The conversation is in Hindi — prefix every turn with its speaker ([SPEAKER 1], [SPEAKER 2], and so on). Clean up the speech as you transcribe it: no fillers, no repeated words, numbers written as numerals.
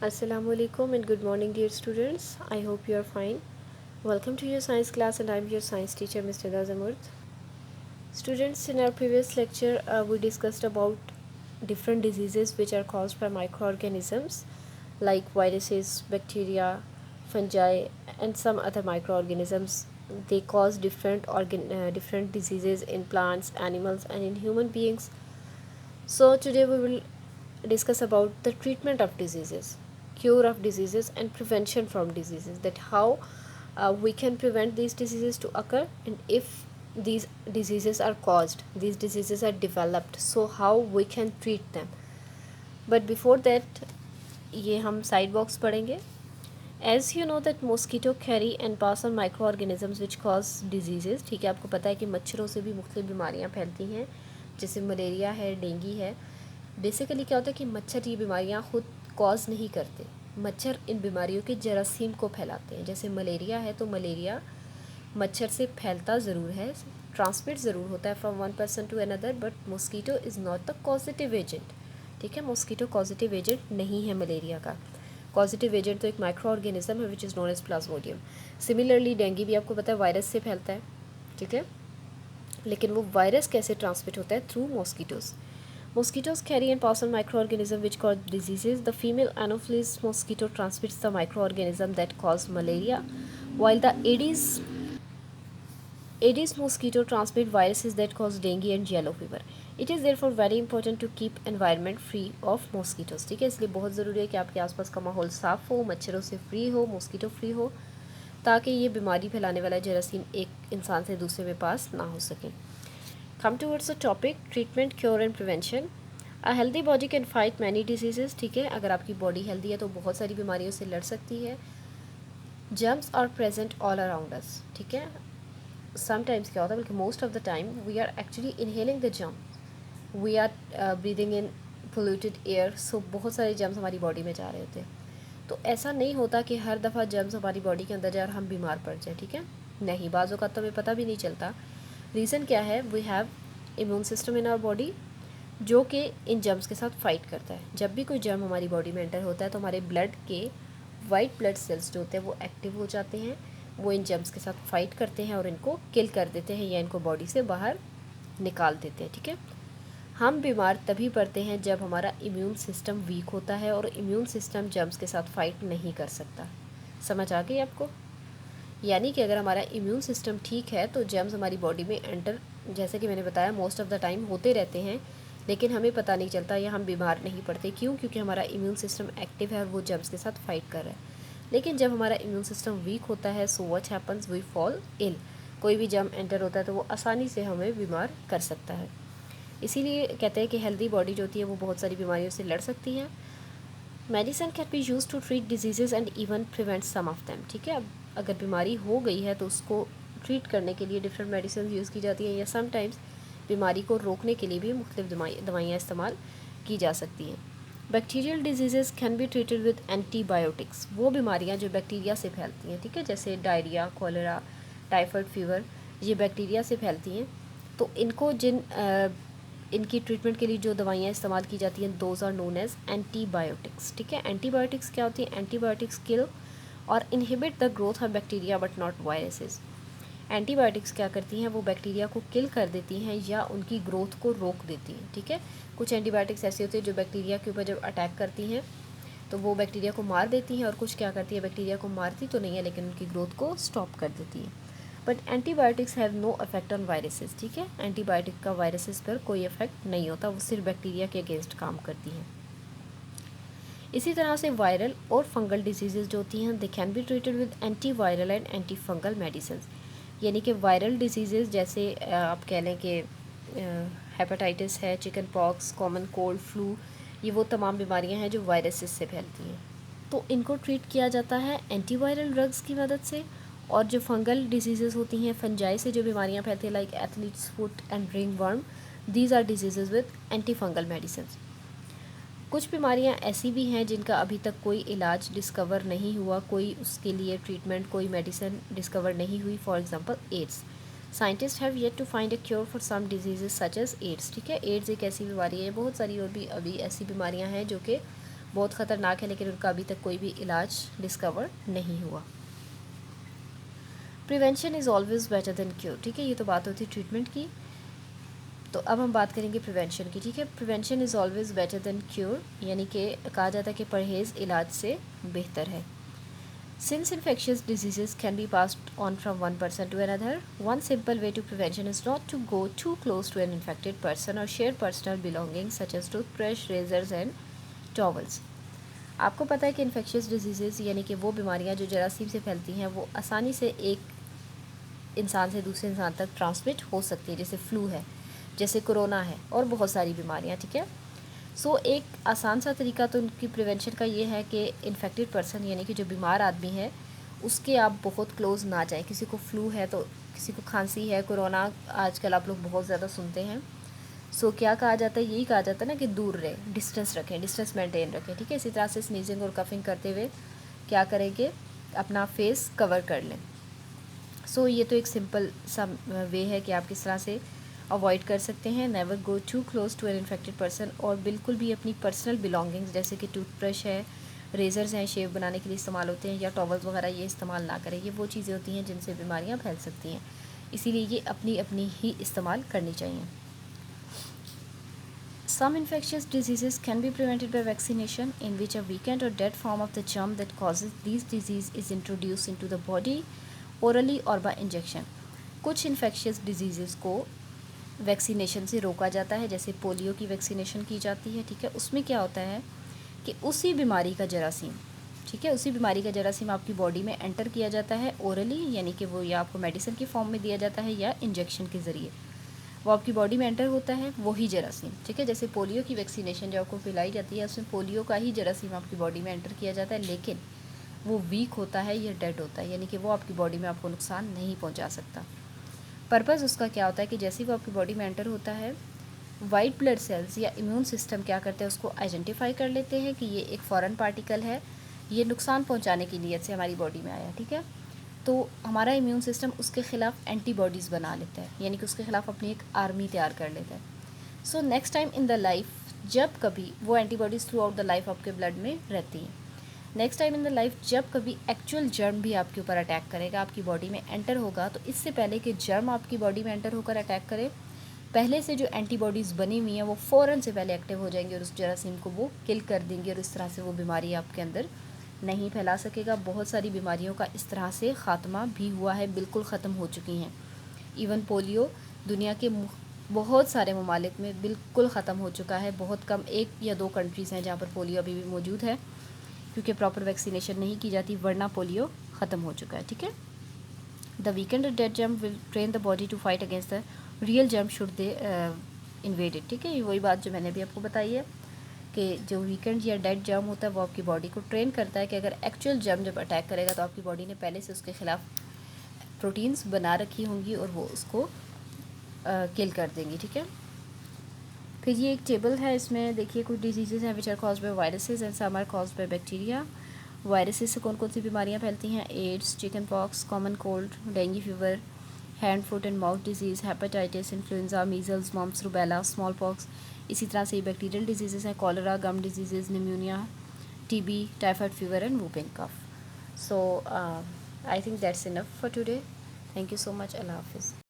[SPEAKER 1] Assalamualaikum and good morning, dear students. I hope you are fine. Welcome to your science class, and I'm your science teacher, Mr. Dazamurth. Students, in our previous lecture, we discussed about different diseases which are caused by microorganisms like viruses, bacteria, fungi, and some other microorganisms. They cause different diseases in plants, animals, and in human beings. So today we will discuss about the treatment of diseases, cure of diseases, and prevention from diseases. That how we can prevent these diseases to occur, and if these diseases are caused, these diseases are developed, so how we can treat them. But before that, ये हम साइड बॉक्स पढ़ेंगे. As you know that mosquito carry and pass on micro organisms which cause disease. ठीक है, आपको पता है कि मच्छरों से भी मुख्तलिफ बीमारियाँ फैलती हैं, जैसे मलेरिया है, डेंगू है. बेसिकली क्या होता है कि मच्छर ये बीमारियाँ खुद कॉज नहीं करते. मच्छर इन बीमारियों के जरासीम को फैलाते हैं. जैसे मलेरिया है तो मलेरिया मच्छर से फैलता ज़रूर है, ट्रांसमिट ज़रूर होता है from one person to another, but mosquito is not the causative agent. ठीक है, मॉस्किटो पॉजिटिव एजेंट नहीं है मलेरिया का. पॉजिटिव एजेंट तो एक माइक्रो ऑर्गेनिज्म है which is known as plasmodium. Similarly dengue भी आपको पता है वायरस से फैलता है. ठीक है, लेकिन वो वायरस कैसे ट्रांसमिट होता है? Through mosquitoes. Mosquitoes carry and pass on microorganisms which cause diseases. The female Anopheles mosquito transmits the microorganism that cause malaria, while the Aedes mosquito transmit viruses that cause dengue and yellow fever. It is therefore very important to keep environment free of mosquitoes. ठीक है, इसलिए बहुत ज़रूरी है कि आपके आसपास का माहौल साफ़ हो, मच्छरों से फ्री हो, मॉस्किटो फ्री हो, ताकि ये बीमारी फैलाने वाला जरासीम एक इंसान से दूसरे में पास ना हो सके. Come towards the topic treatment, cure and prevention. A healthy body can fight many diseases. ठीक है, अगर आपकी बॉडी हेल्दी है तो बहुत सारी बीमारियों से लड़ सकती है. Germs are present all around us. ठीक है, समटाइम्स क्या होता है, बल्कि most of the time we are actually inhaling the germ, we are breathing in polluted air. So बहुत सारे जर्म्स हमारी बॉडी में जा रहे होते हैं. तो ऐसा नहीं होता कि हर दफ़ा जर्म्स हमारी बॉडी के अंदर जाए और हम बीमार पड़ जाए. ठीक है, नहीं, बाज़ों का तो हमें पता भी नहीं चलता. रीज़न क्या है? We have immune system in our body जो कि इन जर्म्स के साथ फाइट करता है. जब भी कोई जर्म हमारी बॉडी में एंटर होता है तो हमारे ब्लड के वाइट ब्लड सेल्स जो होते हैं वो एक्टिव हो जाते हैं, वो इन जर्म्स के साथ फाइट करते हैं और इनको किल कर देते हैं या इनको बॉडी से बाहर निकाल देते हैं. ठीक है, हम बीमार तभी पड़ते हैं जब हमारा इम्यून सिस्टम वीक होता है और इम्यून सिस्टम जर्म्स के साथ फाइट नहीं कर सकता. समझ आ गई आपको? यानी कि अगर हमारा इम्यून सिस्टम ठीक है तो जर्म्स हमारी बॉडी में एंटर, जैसे कि मैंने बताया, मोस्ट ऑफ़ द टाइम होते रहते हैं, लेकिन हमें पता नहीं चलता या हम बीमार नहीं पड़ते. क्यों? क्योंकि हमारा इम्यून सिस्टम एक्टिव है और वो जर्म्स के साथ फाइट कर रहा है. लेकिन जब हमारा इम्यून सिस्टम वीक होता है, so what happens, we fall ill. कोई भी जर्म एंटर होता है तो वो आसानी से हमें बीमार कर सकता है. इसीलिए कहते हैं कि हेल्दी बॉडी जो होती है वो बहुत सारी बीमारियों से लड़ सकती है. Medicine can be use to treat disease and even prevent some of them. ठीक है, अब अगर बीमारी हो गई है तो उसको ट्रीट करने के लिए डिफरेंट मेडिसिन यूज़ की जाती हैं, या समटाइम्स बीमारी को रोकने के लिए भी मुख्तलिफ दवाइयाँ इस्तेमाल की जा सकती हैं. Bacterial disease can be treated with antibiotics. वो बीमारियाँ जो बैक्टीरिया से फैलती हैं, ठीक है, जैसे डायरिया, कॉलेरा, टाइफाइड फीवर, ये बैक्टीरिया से फैलती हैं. तो इनको इनकी ट्रीटमेंट के लिए जो दवाइयाँ इस्तेमाल की जाती हैं, those are known as antibiotics. ठीक है, एंटीबायोटिक्स क्या होती हैं? एंटीबायोटिक्स किल और inhibit the growth of bacteria but not viruses. Antibiotics क्या करती हैं? वो बैक्टीरिया को किल कर देती हैं या उनकी ग्रोथ को रोक देती हैं. ठीक है, कुछ एंटीबायोटिक्स ऐसी होती है जो बैक्टीरिया के ऊपर जब अटैक करती हैं तो वो बैक्टीरिया को मार देती हैं, और कुछ क्या करती है, बैक्टीरिया को मारती तो नहीं है लेकिन उनकी ग्रोथ को स्टॉप कर देती है. But antibiotics have no effect on viruses. ठीक है, एंटीबायोटिक का वायरसेस पर कोई इफेक्ट नहीं होता, वो सिर्फ बैक्टीरिया के अगेंस्ट काम करती हैं. इसी तरह से वायरल और फंगल डिजीज़ जो होती हैं, they can be treated with anti viral and anti fungal medicine. यानी कि वायरल डिजीज़ जैसे आप कह लें कि हेपेटाइटिस है, chicken pox, common cold, flu, ये वो तमाम बीमारियां हैं जो वायरसेस से फैलती हैं. तो इनको ट्रीट किया जाता है एंटीवायरल ड्रग्स की मदद से. और जो फंगल डिजीज़ होती हैं, फंजाई से जो बीमारियां फैलती हैं, like athlete's foot and ringworm, these are disease with antifungal medicine. कुछ बीमारियां ऐसी भी हैं जिनका अभी तक कोई इलाज डिस्कवर नहीं हुआ, कोई उसके लिए ट्रीटमेंट, कोई मेडिसिन डिस्कवर नहीं हुई. For example AIDS. Scientist have yet to find a cure for some diseases such as AIDS. ठीक है, एड्स एक ऐसी बीमारी है, बहुत सारी और भी अभी ऐसी बीमारियां हैं जो कि बहुत ख़तरनाक है, लेकिन उनका अभी तक कोई भी इलाज डिस्कवर नहीं हुआ। Prevention is always better than cure, ठीक है, ये तो बात होती है ट्रीटमेंट की। तो अब हम बात करेंगे प्रिवेंशन की, ठीक है। Prevention is always better than cure, यानी कि कहा जाता है कि परहेज़ इलाज से बेहतर है। Since infectious diseases can be passed on from one person to another, one simple way to prevention is not to go too close to an infected person or share personal belongings such as toothbrush, razors and towels. आपको पता है कि इन्फेक्शियस डिजीज़ यानी कि वो बीमारियां जो जरासीम से फैलती हैं वो आसानी से एक इंसान से दूसरे इंसान तक ट्रांसमिट हो सकती है, जैसे फ्लू है, जैसे कोरोना है और बहुत सारी बीमारियां, ठीक है। सो एक आसान सा तरीका तो उनकी प्रिवेंशन का ये है कि इन्फेक्टेड पर्सन यानी कि जो बीमार आदमी है उसके आप बहुत क्लोज़ ना जाएं। किसी को फ्लू है तो किसी को खांसी है, कोरोना आजकल आप लोग बहुत ज़्यादा सुनते हैं। सो क्या कहा जाता है, यही कहा जाता है ना कि दूर रहें, डिस्टेंस रखें, डिस्टेंस मेंटेन रखें, ठीक है। इसी तरह से स्नीजिंग और कफिंग करते हुए क्या करेंगे, अपना फेस कवर कर लें। सो ये तो एक सिंपल सा वे है कि आप किस तरह से अवॉइड कर सकते हैं। Never go too close to an infected person, और बिल्कुल भी अपनी पर्सनल बिलोंगिंग्स जैसे कि टूथब्रश है, रेज़र्स हैं, शेव बनाने के लिए इस्तेमाल होते हैं, या टॉवल्स वगैरह ये इस्तेमाल ना करें। ये वो चीज़ें होती हैं जिनसे बीमारियां फैल सकती हैं, इसीलिए ये अपनी अपनी ही इस्तेमाल करनी चाहिए। Some infectious diseases can be prevented by vaccination, in which a weakened or dead form of the germ that causes these disease is introduced into the body orally or by injection. कुछ infectious diseases को वैक्सीनेशन से रोका जाता है, जैसे पोलियो की वैक्सीनेशन की जाती है, ठीक है। उसमें क्या होता है कि उसी बीमारी का जरासीम, ठीक है, उसी बीमारी का जरासीम आपकी बॉडी में एंटर किया जाता है ओरली, यानी कि वो या आपको मेडिसिन की फॉर्म में दिया जाता है या इंजेक्शन के ज़रिए वो आपकी बॉडी में एंटर होता है, वही जरासीम, ठीक है। जैसे पोलियो की वैक्सीनेशन जो आपको पिलाई जाती है उसमें पोलियो का ही जरासीम आपकी बॉडी में एंटर किया जाता है, लेकिन वो वीक होता है या डेड होता है, यानी कि वो आपकी बॉडी में आपको नुकसान नहीं पहुंचा सकता। पर्पज़ उसका क्या होता है कि जैसे ही वो आपकी बॉडी में एंटर होता है, वाइट ब्लड सेल्स या इम्यून सिस्टम क्या करते हैं, उसको आइडेंटिफाई कर लेते हैं कि ये एक फॉरेन पार्टिकल है, ये नुकसान पहुंचाने की नीयत से हमारी बॉडी में आया, ठीक है। तो हमारा इम्यून सिस्टम उसके ख़िलाफ़ एंटीबॉडीज़ बना लेता है, यानी कि उसके ख़िलाफ़ अपनी एक आर्मी तैयार कर लेता है। So next time in the life जब कभी वो antibodies through out the life आपके ब्लड में रहती हैं, next time in the life जब कभी एक्चुअल जर्म भी आपके ऊपर अटैक करेगा, आपकी बॉडी में एंटर होगा, तो इससे पहले कि जर्म आपकी बॉडी में एंटर होकर अटैक करे, पहले से जो एंटीबॉडीज़ बनी हुई हैं वो फ़ौरन से पहले एक्टिव हो जाएंगी और उस जरासीम को वो किल कर देंगे, और इस तरह से वो बीमारी आपके अंदर नहीं फैला सकेगा। बहुत सारी बीमारियों का इस तरह से ख़ात्मा भी हुआ है, बिल्कुल ख़त्म हो चुकी हैं। इवन पोलियो दुनिया के बहुत सारे ममालिक में बिल्कुल ख़त्म हो चुका है। बहुत कम 1 या 2 कंट्रीज़ हैं जहाँ पर पोलियो अभी भी मौजूद है, क्योंकि प्रॉपर वैक्सीनेशन नहीं की जाती, वरना पोलियो ख़त्म हो चुका है, ठीक है। The weakened dead germ will train the body to fight against the real germ should they invaded, ठीक है। ये वही बात जो मैंने भी आपको बताई है कि जो वीकेंड या डेड जर्म होता है वो आपकी बॉडी को ट्रेन करता है कि अगर एक्चुअल जर्म जब अटैक करेगा तो आपकी बॉडी ने पहले से उसके ख़िलाफ़ प्रोटीन्स बना रखी होंगी और वो उसको किल कर देंगी, ठीक है। फिर ये एक टेबल है, इसमें देखिए कुछ डिजीज़ेज़ हैं which are caused by viruses and some are caused by bacteria. Viruses से कौन कौन सी बीमारियाँ फैलती हैं, AIDS, chickenpox, common cold, dengue fever, hand foot and mouth disease, hepatitis, influenza, measles, mumps, rubella, smallpox. इसी तरह से बैक्टीरियल डिजीज़ेज़ हैं, cholera, gum diseases, pneumonia, TB, typhoid fever and whooping cough. So I think that's enough for today. Thank you so much. अल्लाह हाफिज़।